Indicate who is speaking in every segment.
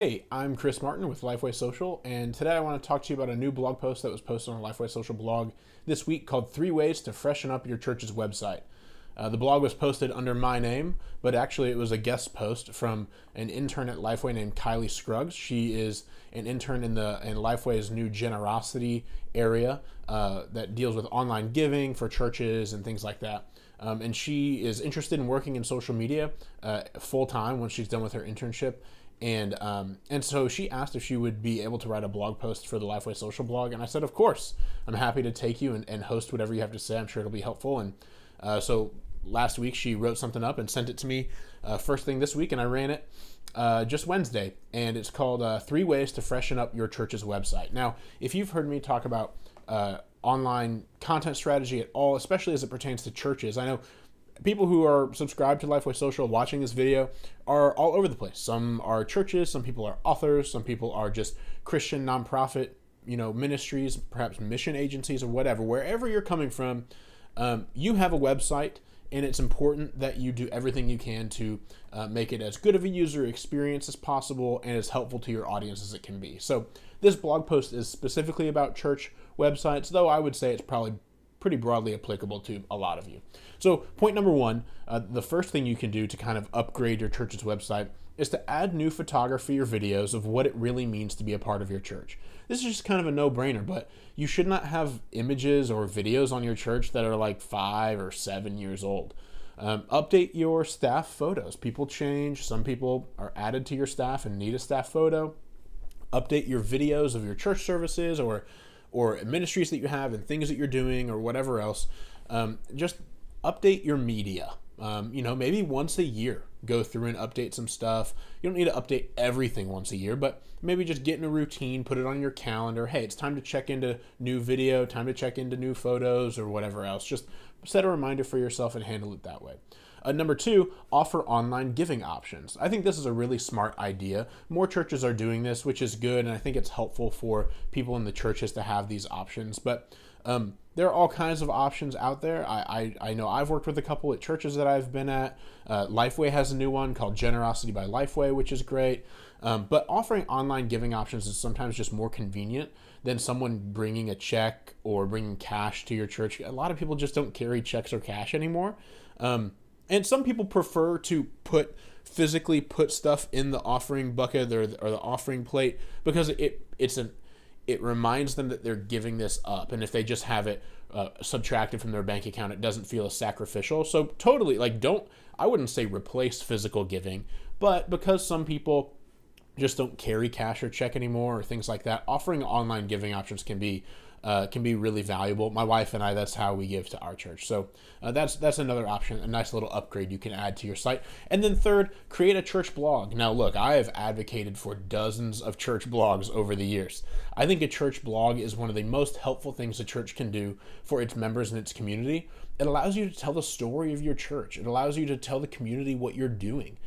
Speaker 1: Hey, I'm Chris Martin with Lifeway Social, and today I want to talk to you about a new blog post that was posted on the Lifeway Social blog this week called 3 Ways to Freshen Up Your Church's Website. The blog was posted under my name, but actually it was a guest post from an intern at Lifeway named Kylie Scruggs. She is an intern in Lifeway's new generosity area that deals with online giving for churches and things like that. And she is interested in working in social media full time once she's done with her internship. And so she asked if she would be able to write a blog post for the Lifeway Social blog, and I said, of course, I'm happy to take you and host whatever you have to say. I'm sure it'll be helpful. And so last week she wrote something up and sent it to me first thing this week, and I ran it just Wednesday, and it's called 3 Ways to Freshen Up Your Church's Website. Now, if you've heard me talk about online content strategy at all, especially as it pertains to churches, I know people who are subscribed to Lifeway Social watching this video are all over the place. Some are churches, some people are authors, some people are just Christian nonprofit, ministries, perhaps mission agencies or whatever. Wherever you're coming from, you have a website, and it's important that you do everything you can to make it as good of a user experience as possible and as helpful to your audience as it can be. So this blog post is specifically about church websites, though I would say it's probably pretty broadly applicable to a lot of you. So point number one, the first thing you can do to kind of upgrade your church's website is to add new photography or videos of what it really means to be a part of your church. This is just kind of a no-brainer, but you should not have images or videos on your church that are like 5 or 7 years old. Update your staff photos. People change. Some people are added to your staff and need a staff photo. Update your videos of your church services or ministries that you have and things that you're doing or whatever else. Just update your media. Maybe once a year, go through and update some stuff. You don't need to update everything once a year, but maybe just get in a routine, put it on your calendar. Hey, it's time to check into new video, time to check into new photos or whatever else. Just set a reminder for yourself and handle it that way. Number two, offer online giving options. I think this is a really smart idea. More churches are doing this, which is good, and I think it's helpful for people in the churches to have these options. But there are all kinds of options out there. I know I've worked with a couple at churches that I've been at. Lifeway has a new one called Generosity by Lifeway, which is great. But offering online giving options is sometimes just more convenient than someone bringing a check or bringing cash to your church. A lot of people just don't carry checks or cash anymore. And some people prefer to physically put stuff in the offering bucket or the offering plate because it reminds them that they're giving this up. And if they just have it subtracted from their bank account, it doesn't feel as sacrificial. So totally, I wouldn't say replace physical giving, but because some people just don't carry cash or check anymore or things like that, offering online giving options can be really valuable. My wife and I, that's how we give to our church. So that's another option, a nice little upgrade you can add to your site. And then third, create a church blog. Now look, I have advocated for dozens of church blogs over the years. I think a church blog is one of the most helpful things a church can do for its members and its community. It allows you to tell the story of your church. It allows you to tell the community what you're doing.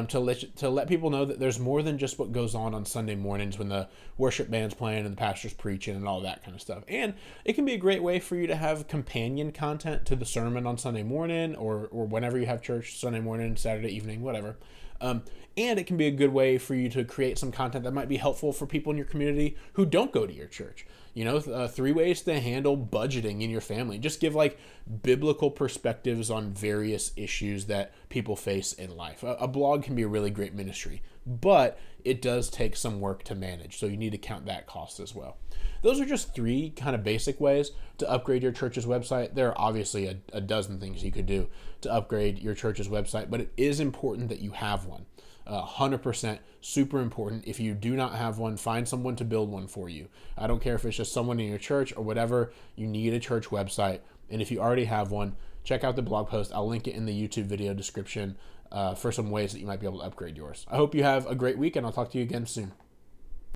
Speaker 1: To let people know that there's more than just what goes on Sunday mornings when the worship band's playing and the pastor's preaching and all that kind of stuff. And it can be a great way for you to have companion content to the sermon on Sunday morning or whenever you have church, Sunday morning, Saturday evening, whatever. And it can be a good way for you to create some content that might be helpful for people in your community who don't go to your church. 3 ways to handle budgeting in your family. Just give biblical perspectives on various issues that people face in life. A blog can be a really great ministry, but it does take some work to manage. So you need to count that cost as well. Those are just 3 kind of basic ways to upgrade your church's website. There are obviously a dozen things you could do to upgrade your church's website, but it is important that you have one. 100% super important. If you do not have one, find someone to build one for you. I don't care if it's just someone in your church or whatever. You need a church website. And if you already have one, check out the blog post. I'll link it in the YouTube video description for some ways that you might be able to upgrade yours. I hope you have a great week, and I'll talk to you again soon.